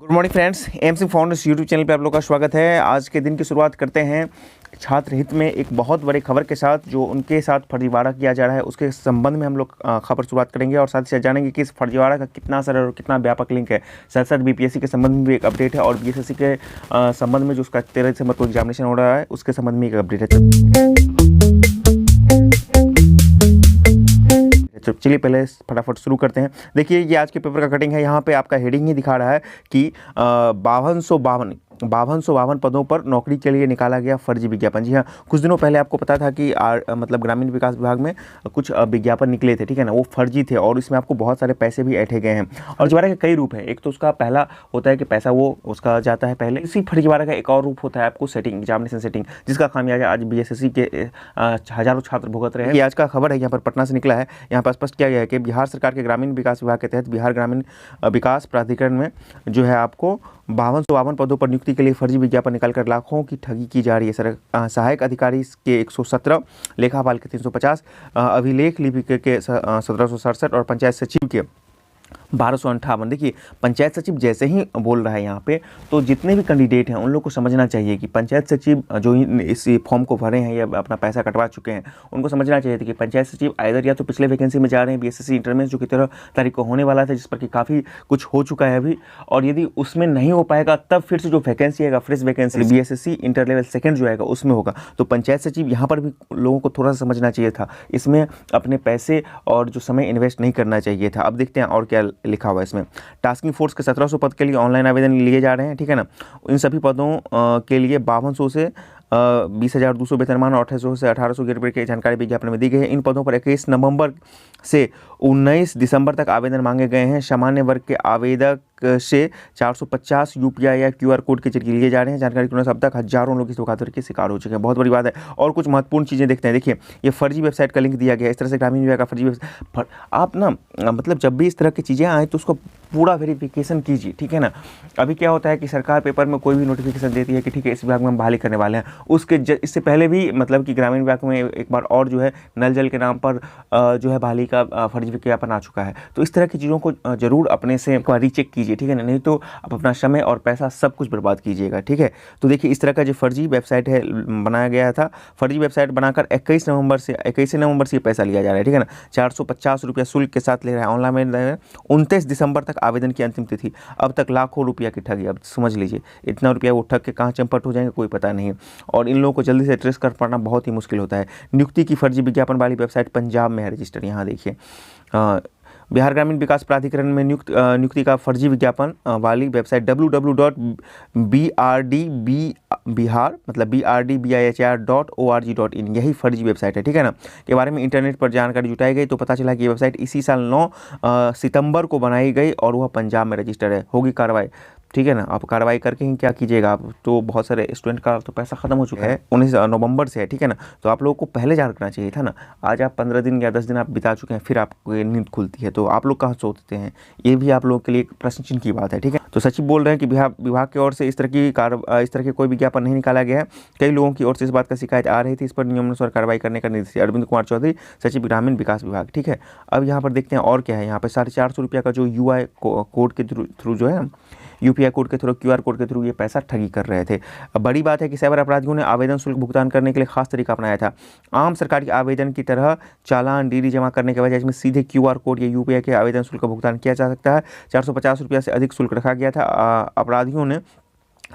Good morning friends, M Singh founders YouTube channel पे आप लोग का स्वागत है। आज के दिन की शुरुआत करते हैं छात्र हित में एक बहुत बड़ी खबर के साथ, जो उनके साथ फर्जीवाड़ा किया जा रहा है उसके संबंध में हम लोग खबर शुरुआत करेंगे और साथ ही साथ जानेंगे कि इस फर्जीवाड़ा का कितना असर और कितना व्यापक लिंक है। साथ साथ बीपीएससी के संबंध में भी एक अपडेट है और बीएसएससी के संबंध में जो उसका 13 दिसंबर को एग्जामिनेशन हो रहा है उसके संबंध में एक अपडेट है। तो चलिए पहले फटाफट शुरू करते हैं। देखिए, ये आज के पेपर का कटिंग है। यहाँ पे आपका हेडिंग ही दिखा रहा है कि 5252 पदों पर नौकरी के लिए निकाला गया फर्जी विज्ञापन। जी हाँ, कुछ दिनों पहले आपको पता था कि मतलब ग्रामीण विकास विभाग में कुछ विज्ञापन निकले थे, ठीक है ना, वो फर्जी थे और इसमें आपको बहुत सारे पैसे भी ऐंठे गए हैं। और फर्जीवाड़ा के कई रूप हैं। एक तो उसका पहला होता है कि पैसा वो उसका जाता है पहले। इसी फर्जीवाड़ा का एक और रूप होता है आपको सेटिंग, एग्जामिनेशन सेटिंग, जिसका खामियाजा आज बीएसएससी के हजारों छात्र भुगत रहे हैं। ये आज का खबर है, यहाँ पर पटना से निकला है। यहाँ पर स्पष्ट किया गया है कि बिहार सरकार के ग्रामीण विकास विभाग के तहत बिहार ग्रामीण विकास प्राधिकरण में जो है आपको 5252 पदों पर नियुक्ति के लिए फर्जी विज्ञापन निकालकर लाखों की ठगी की जा रही है। सहायक अधिकारी के 117, लेखापाल के 350, अभिलेख लिपिक के 1767 और पंचायत सचिव के 1258। देखिए, पंचायत सचिव जैसे ही बोल रहा है यहाँ पे, तो जितने भी कैंडिडेट हैं उन लोग को समझना चाहिए कि पंचायत सचिव जो इस फॉर्म को भरे हैं या अपना पैसा कटवा चुके हैं, उनको समझना चाहिए था कि पंचायत सचिव आइदर या तो पिछले वैकेंसी में जा रहे हैं बीएसएससी इंटर में, जो कि 13 तारीख को होने वाला था, जिस पर कि काफ़ी कुछ हो चुका है अभी, और यदि उसमें नहीं हो पाएगा तब फिर से जो वैकेंसी आएगा, fresh vacancy BSSC inter level second जो आएगा उसमें होगा। तो पंचायत सचिव यहाँ पर भी लोगों को थोड़ा सा समझना चाहिए था, इसमें अपने पैसे और जो समय इन्वेस्ट नहीं करना चाहिए था। अब देखते हैं और क्या लिखा हुआ है इसमें। टास्किंग फोर्स के 1700 पद के लिए ऑनलाइन आवेदन लिए जा रहे हैं, ठीक है ना। इन सभी पदों के लिए 5200 से 20,200 वेतनमान और 2800 से 1800 रुपये की जानकारी विज्ञापन में दी गई है। इन पदों पर 21 नवंबर से 19 दिसंबर तक आवेदन मांगे गए हैं। सामान्य वर्ग के आवेदक से 450 यूपीआई या क्यूआर कोड के जरिए लिए जा रहे हैं। जानकारी के अनुसार अब तक हजारों लोग इस धोखाधड़ी के शिकार हो चुके हैं। बहुत बड़ी बात है। और कुछ महत्वपूर्ण चीज़ें देखते हैं। देखिए, ये फर्जी वेबसाइट का लिंक दिया गया है। इस तरह से ग्रामीण विभाग का फर्जी वेबसाइट, आप ना मतलब जब भी इस तरह की चीज़ें आए तो उसको पूरा वेरिफिकेशन कीजिए, ठीक है ना। अभी क्या होता है कि सरकार पेपर में कोई भी नोटिफिकेशन देती है कि ठीक है इस विभाग में हम बहाली करने वाले हैं, उसके इससे पहले भी मतलब कि ग्रामीण विभाग में एक बार और जो है नल जल के नाम पर जो है बहाली का फर्जी विज्ञापन आ चुका है। तो इस तरह की चीज़ों को जरूर अपने से एक बार रीचेक कीजिए, ठीक है ना, नहीं तो आप अपना समय और पैसा सब कुछ बर्बाद कीजिएगा, ठीक है। तो देखिए, इस तरह का जो फर्जी वेबसाइट है बनाया गया था, फर्जी वेबसाइट बनाकर 21 नवंबर से पैसा लिया जा रहा है, ठीक है ना। 450 रुपया शुल्क के साथ ले रहा है। ऑनलाइन 29 दिसंबर तक आवेदन की अंतिम तिथि। अब तक लाखों रुपया की ठगी। अब समझ लीजिए, इतना रुपया वो ठग के कहाँ चंपट हो जाएंगे कोई पता नहीं। और इन लोगों को जल्दी से ट्रेस कर पाना बहुत ही मुश्किल होता है। नियुक्ति की फर्जी विज्ञापन वाली वेबसाइट पंजाब में है रजिस्टर। यहाँ देखिए, बिहार ग्रामीण विकास प्राधिकरण में नियुक्ति का फर्जी विज्ञापन वाली वेबसाइट www.brdbihar मतलब brdbihar.org.in यही फर्जी वेबसाइट है, ठीक है ना, के बारे में इंटरनेट पर जानकारी जुटाई गई तो पता चला कि ये वेबसाइट इसी साल 9 सितंबर को बनाई गई और वह पंजाब में रजिस्टर है। होगी कार्रवाई, ठीक है ना। आप कार्रवाई करके ही क्या कीजिएगा, आप तो बहुत सारे स्टूडेंट का तो पैसा खत्म हो चुका है। 19 नवंबर से है, ठीक है ना। तो आप लोगों को पहले जान करना चाहिए था ना। आज आप 15 दिन या 10 दिन आप बिता चुके हैं, फिर आपको नींद खुलती है, तो आप लोग कहाँ सोचते हैं। ये भी आप लोगों के लिए एक प्रश्न चिन्ह की बात है, ठीक है। तो सचिव बोल रहे हैं कि विभाग की ओर से इस तरह के कोई विज्ञापन नहीं निकाला गया है। कई लोगों की ओर से इस बात का शिकायत आ रही थी। इस पर नियमानुसार कार्रवाई करने का निर्देश। अरविंद कुमार चौधरी, सचिव ग्रामीण विकास विभाग, ठीक है। अब यहाँ पर देखते हैं और क्या है। यहाँ पर 450 रुपया का जो यूआई कोड के थ्रू जो है, यूपीआई कोड के थ्रू, क्यूआर कोड के थ्रू ये पैसा ठगी कर रहे थे। अब बड़ी बात है कि साइबर अपराधियों ने आवेदन शुल्क भुगतान करने के लिए खास तरीका अपनाया था। आम सरकारी आवेदन की तरह चालान डीडी जमा करने के बजाय इसमें सीधे क्यूआर कोड या यूपीआई के आवेदन शुल्क का भुगतान किया जा सकता है। 450 रुपया से अधिक शुल्क रखा गया था। अपराधियों ने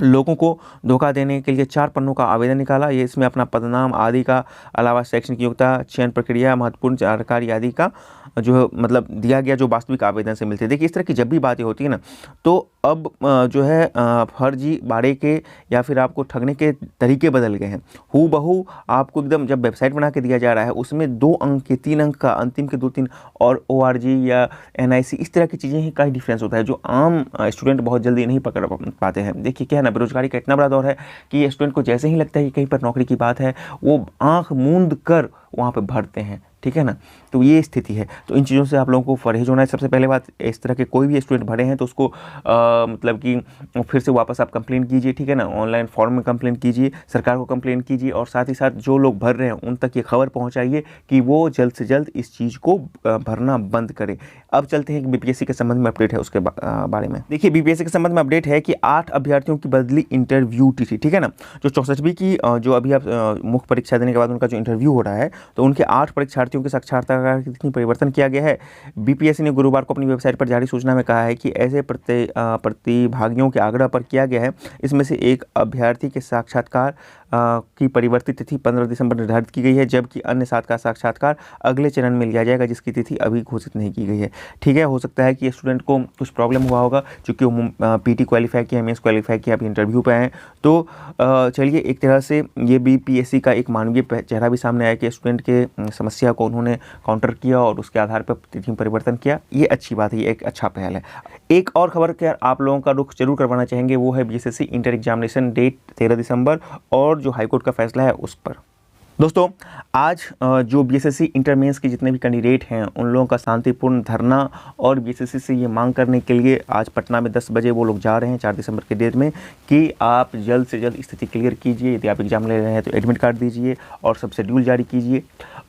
लोगों को धोखा देने के लिए 4 पन्नों का आवेदन निकाला। ये इसमें अपना पदनाम आदि का अलावा शैक्षणिक योग्यता, चयन प्रक्रिया, महत्वपूर्ण जानकारी आदि का जो मतलब दिया गया, जो वास्तविक आवेदन से मिलते हैं। देखिए, इस तरह की जब भी बातें होती है ना, तो अब जो है फर्जी बाड़े के या फिर आपको ठगने के तरीके बदल गए हैं। हूबहू आपको एकदम जब वेबसाइट बना के दिया जा रहा है, उसमें 2 अंक के 3 अंक का अंतिम के 2-3 और ORG या NIC इस तरह की चीज़ें ही का डिफरेंस होता है, जो आम स्टूडेंट बहुत जल्दी नहीं पकड़ पाते हैं। देखिए क्या है ना, बेरोजगारी का इतना बड़ा दौर है कि स्टूडेंट को जैसे ही लगता है कि कहीं पर नौकरी की बात है, वो आंख मूंद कर वहाँ पे भरते हैं, ठीक है ना। तो ये स्थिति है। तो इन चीज़ों से आप लोगों को परहेज होना है। सबसे पहले बात, इस तरह के कोई भी स्टूडेंट भरे हैं तो उसको मतलब कि फिर से वापस आप कंप्लेंट कीजिए, ठीक है ना, ऑनलाइन फॉर्म में कंप्लेंट कीजिए, सरकार को कंप्लेंट कीजिए, और साथ ही साथ जो लोग भर रहे हैं उन तक ये खबर पहुंचाइए कि वो जल्द से जल्द इस चीज़ को भरना बंद करें। अब चलते हैं कि बीपीएससी के संबंध में अपडेट है उसके बारे में। देखिए, बीपीएससी के संबंध में अपडेट है कि 8 अभ्यर्थियों की बदली इंटरव्यू तिथि, ठीक है ना। जो 64वीं की जो अभी आप मुख्य परीक्षा देने के बाद उनका जो इंटरव्यू हो रहा है, तो उनके 8 परीक्षार्थियों के साक्षात्कार की तिथि परिवर्तन किया गया है। बीपीएससी ने गुरुवार को अपनी वेबसाइट पर जारी सूचना में कहा है कि ऐसे प्रतिभागियों के आग्रह पर किया गया है। इसमें से एक अभ्यर्थी के साक्षात्कार की परिवर्तित तिथि 15 दिसंबर निर्धारित की गई है, जबकि अन्य 7 का साक्षात्कार अगले चरण में लिया जाएगा, जिसकी तिथि अभी घोषित नहीं की गई है। ठीक है, हो सकता है कि स्टूडेंट को कुछ प्रॉब्लम हुआ होगा, क्योंकि वो पीटी क्वालिफाई किया, मेंस क्वालिफाई किया, अभी इंटरव्यू पे आए। तो चलिए, एक तरह से ये बीपीएससी का एक मानवीय चेहरा भी सामने आया कि स्टूडेंट के समस्या को उन्होंने काउंटर किया और उसके आधार पर तिथि परिवर्तन किया। ये अच्छी बात है, ये एक अच्छा पहल है। एक और खबर के आप लोगों का रुख जरूर करवाना चाहेंगे, वो है बीएसएससी इंटर एग्जामिनेशन डेट 13 दिसंबर और जो हाईकोर्ट का फैसला है उस पर। दोस्तों, आज जो बीएसएससी इंटर मेंस के जितने भी कैंडिडेट हैं उन लोगों का शांतिपूर्ण धरना और बीएसएससी से ये मांग करने के लिए आज पटना में 10 बजे वो लोग जा रहे हैं 4 दिसंबर के डेट में कि आप जल्द से जल्द स्थिति क्लियर कीजिए। यदि आप एग्जाम ले रहे हैं तो एडमिट कार्ड दीजिए और सब शेड्यूल जारी कीजिए।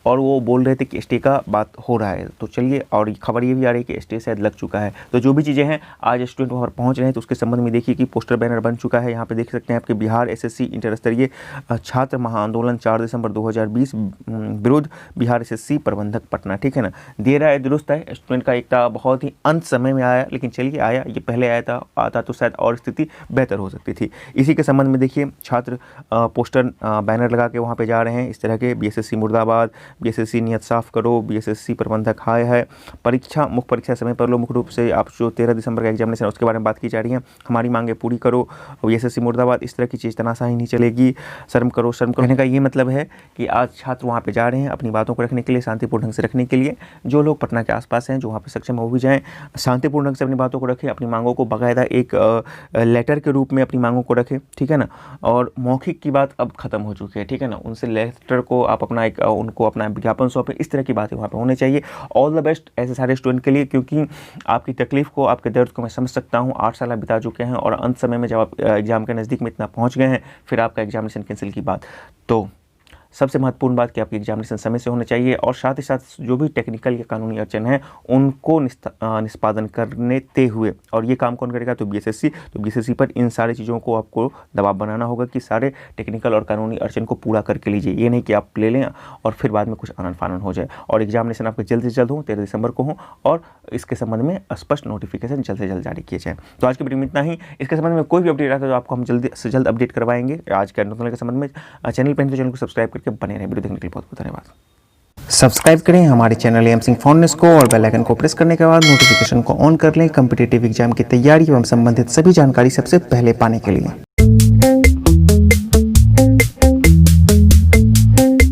और वो बोल रहे थे कि स्टे का बात हो रहा है, तो चलिए, और खबर ये भी आ रही है कि स्टे शायद लग चुका है। तो जो भी चीज़ें हैं, आज स्टूडेंट वहाँ पर पहुँच रहे हैं, तो उसके संबंध में देखिए कि पोस्टर बैनर बन चुका है। यहाँ पे देख सकते हैं आपके बिहार एसएससी इंटर स्तरीय छात्र महाआंदोलन 4 दिसंबर 2020 विरुद्ध बिहार एसएससी प्रबंधक पटना, ठीक है ना। दे रहा है, दुरुस्त है। स्टूडेंट का एकता बहुत ही अंत समय में आया, लेकिन चलिए आया, ये पहले आता तो शायद और स्थिति बेहतर हो सकती थी। इसी के संबंध में देखिए, छात्र पोस्टर बैनर लगा के वहाँ पे जा रहे हैं इस तरह के, बीएसएससी मुर्दाबाद, बीएसएससी नियत साफ करो, बीएसएससी प्रबंधक हाय है, परीक्षा मुख्य परीक्षा समय पर लो। मुख्य रूप से आप जो 13 दिसंबर का एग्जामिनेशन उसके बारे में बात की जा रही है। हमारी मांगे पूरी करो, बीएसएससी मुर्दाबाद। इस तरह की चीज़ तनाशाही नहीं चलेगी। शर्म करो, शर्म करो। कहने का ये मतलब है कि आज छात्र वहाँ पे जा रहे हैं अपनी बातों को रखने के लिए, शांतिपूर्ण ढंग से रखने के लिए। जो लोग पटना के आसपास हैं, जो वहाँ पे सक्षम हो भी जाएँ, शांतिपूर्ण ढंग से अपनी बातों को रखें, अपनी मांगों को बाकायदा एक लेटर के रूप में अपनी मांगों को रखें, ठीक है ना। और मौखिक की बात अब खत्म हो चुकी है, ठीक है ना। उनसे लेटर को आप अपना एक उनको अपना विज्ञापन सौंपें, इस तरह की बातें वहाँ पे होने चाहिए। ऑल द बेस्ट ऐसे सारे स्टूडेंट के लिए, क्योंकि आपकी तकलीफ को, आपके दर्द को मैं समझ सकता हूँ। 8 साल बिता चुके हैं और अंत समय में जब आप एग्जाम के नज़दीक में इतना पहुँच गए हैं, फिर आपका एग्जामिनेशन कैंसिल की बात। तो सबसे महत्वपूर्ण बात कि आपकी एग्जामिनेशन समय से होना चाहिए, और साथ ही साथ जो भी टेक्निकल या कानूनी अड़चन है उनको निष्पादन करने हुए। और ये काम कौन करेगा? तो बीएसएससी। तो बीएसएससी पर इन सारी चीज़ों को आपको दबाव बनाना होगा कि सारे टेक्निकल और कानूनी अड़चन को पूरा करके लीजिए। ये नहीं कि आप ले लें और फिर बाद में कुछ आनन फानन हो जाए। और एग्जामिनेशन आपके जल्द से जल्द हो, 13 दिसंबर को हो, और इसके संबंध में स्पष्ट नोटिफिकेशन जल्द से जल्द जारी किए जाए। तो आज की वीडियो में इतना ही। इसके संबंध में कोई भी अपडेट आता है तो आपको हम जल्द से जल्द अपडेट करवाएंगे। आज के के संबंध में चैनल पर चैनल को सब्सक्राइब करके बने रहे। वीडियो देखने के लिए बहुत बहुत धन्यवाद। सब्सक्राइब करें हमारे चैनल एम सिंह फाउंडेशन को, और बेल आइकन को प्रेस करने के बाद नोटिफिकेशन को ऑन कर लें कॉम्पिटिटिव एग्जाम की तैयारी एवं संबंधित सभी जानकारी सबसे पहले पाने के लिए।